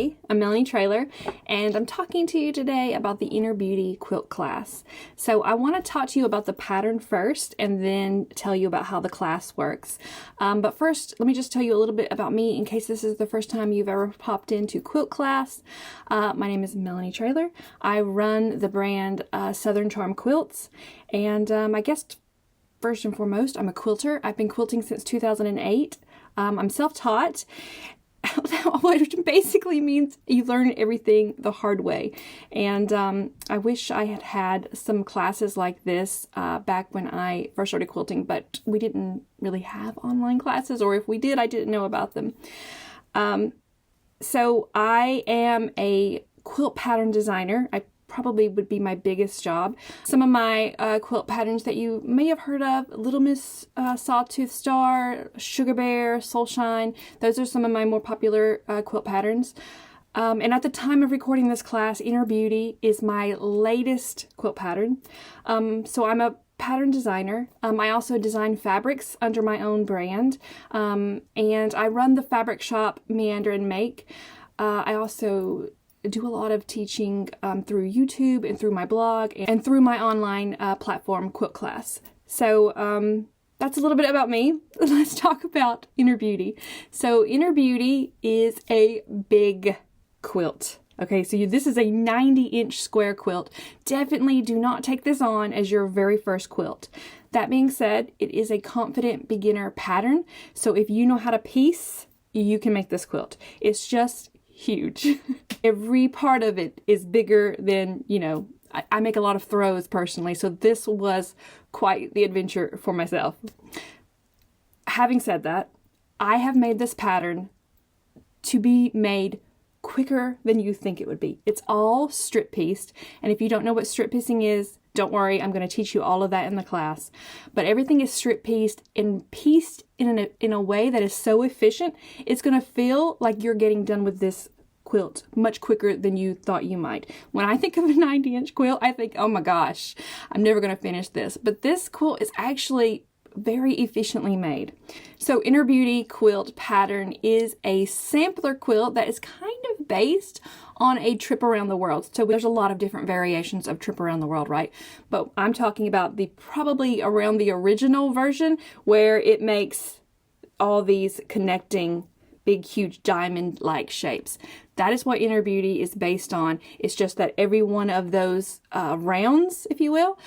Hi, I'm Melanie and I'm talking to you today about the Inner Beauty quilt class. So I want to talk to you about the pattern first and then tell you about how the class works. But first, let me just tell you a little bit about me in case this is the first time you've ever popped into Quilt Class. My name is Melanie Traylor. I run the brand Southern Charm Quilts, and I guess first and foremost, I'm a quilter. I've been quilting since 2008. I'm self-taught, which basically means you learn everything the hard way. And I wish I had had some classes like this back when I first started quilting, but we didn't really have online classes, or if we did, I didn't know about them. So I am a quilt pattern designer. I probably would be my biggest job. Some of my quilt patterns that you may have heard of: Little Miss Sawtooth Star, Sugar Bear, Soulshine. Those are some of my more popular quilt patterns. And at the time of recording this class, Inner Beauty is my latest quilt pattern. So I'm a pattern designer. I also design fabrics under my own brand. And I run the fabric shop Meander Make. I also do a lot of teaching through YouTube and through my blog and through my online platform, Quilt Class. So that's a little bit about me. Let's talk about Inner Beauty. So Inner Beauty is a big quilt. Okay, so this is a 90-inch square quilt. Definitely do not take this on as your very first quilt. That being said, it is a confident beginner pattern. So if you know how to piece, you can make this quilt. It's just huge. Every part of it is bigger than, I make a lot of throws personally, so this was quite the adventure for myself. Having said that, I have made this pattern to be made quicker than you think it would be. It's all strip pieced, and if you don't know what strip piecing is, don't worry, I'm going to teach you all of that in the class. But everything is strip pieced and pieced in a way that is so efficient, it's going to feel like you're getting done with this quilt much quicker than you thought you might. When I think of a 90-inch quilt, I think, oh my gosh, I'm never going to finish this. But this quilt is actually very efficiently made. So Inner Beauty quilt pattern is a sampler quilt that is kind of based on a trip around the world. So there's a lot of different variations of trip around the world, right? But I'm talking about probably around the original version where it makes all these connecting big, huge diamond-like shapes. That is what Inner Beauty is based on. It's just that every one of those rounds, if you will,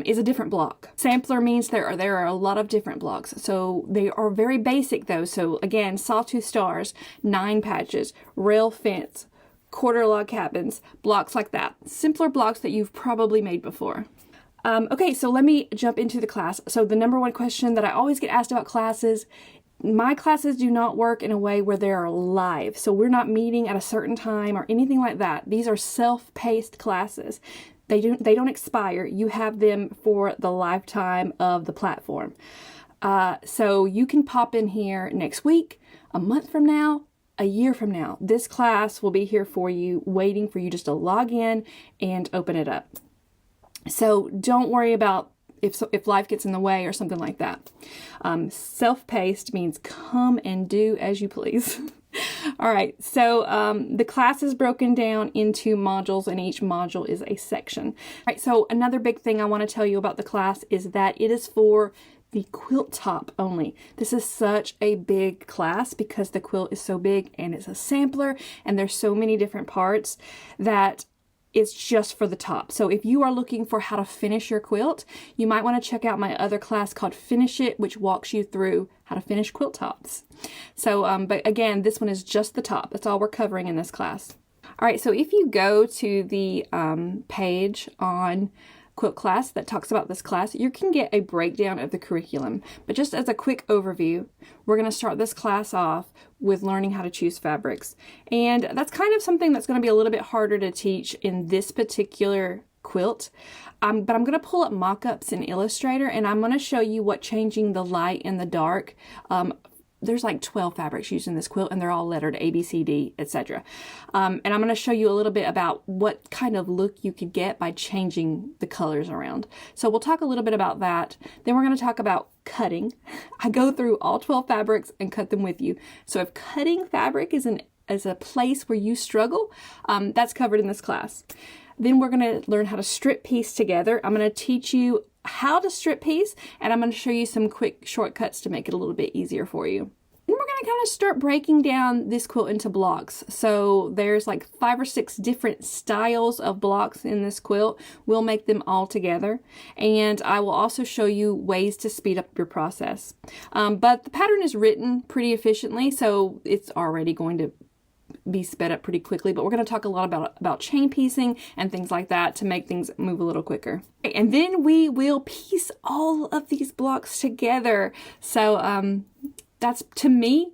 is a different block. Sampler means there are a lot of different blocks. So they are very basic though. So again, Sawtooth Stars, 9 patches, rail fence, quarter log cabins, blocks like that. Simpler blocks that you've probably made before. Okay, so let me jump into the class. So the number one question that I always get asked about classes: my classes do not work in a way where they are live. So we're not meeting at a certain time or anything like that. These are self-paced classes. They don't expire. You have them for the lifetime of the platform. So you can pop in here next week, a month from now, a year from now. This class will be here for you, waiting for you just to log in and open it up. So don't worry about if life gets in the way or something like that. Self-paced means come and do as you please. All right, so the class is broken down into modules, and each module is a section. All right, so another big thing I want to tell you about the class is that it is for the quilt top only. This is such a big class because the quilt is so big and it's a sampler and there's so many different parts that it's just for the top. So if you are looking for how to finish your quilt, you might want to check out my other class called Finish It, which walks you through how to finish quilt tops. So, but again, this one is just the top. That's all we're covering in this class. All right, so if you go to the page on Quilt Class that talks about this class, you can get a breakdown of the curriculum. But just as a quick overview, we're going to start this class off with learning how to choose fabrics. And that's kind of something that's going to be a little bit harder to teach in this particular quilt. But I'm going to pull up mock-ups in Illustrator, and I'm going to show you what changing the light and the dark. There's like 12 fabrics used in this quilt, and they're all lettered A, B, C, D, etc. And I'm going to show you a little bit about what kind of look you could get by changing the colors around. So we'll talk a little bit about that. Then we're going to talk about cutting. I go through all 12 fabrics and cut them with you. So if cutting fabric is an a place where you struggle, that's covered in this class. Then we're going to learn how to strip piece together. I'm going to teach you how to strip piece, and I'm going to show you some quick shortcuts to make it a little bit easier for you. And we're going to kind of start breaking down this quilt into blocks. So there's like 5 or 6 different styles of blocks in this quilt. We'll make them all together. And I will also show you ways to speed up your process. But the pattern is written pretty efficiently, so it's already going to be sped up pretty quickly, but we're going to talk a lot about chain piecing and things like that to make things move a little quicker. And then we will piece all of these blocks together. So that's, to me,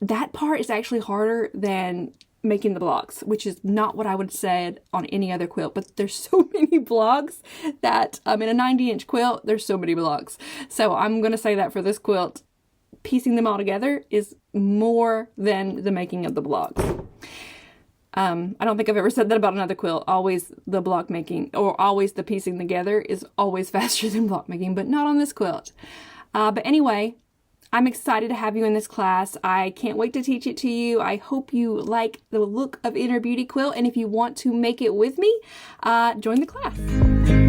that part is actually harder than making the blocks, which is not what I would have said on any other quilt, but there's so many blocks that in a 90-inch quilt, there's so many blocks. So I'm going to say that for this quilt, piecing them all together is more than the making of the blocks. I don't think I've ever said that about another quilt. Always the block making, or always the piecing together is always faster than block making, but not on this quilt. But anyway, I'm excited to have you in this class. I can't wait to teach it to you. I hope you like the look of Inner Beauty Quilt, and if you want to make it with me, join the class.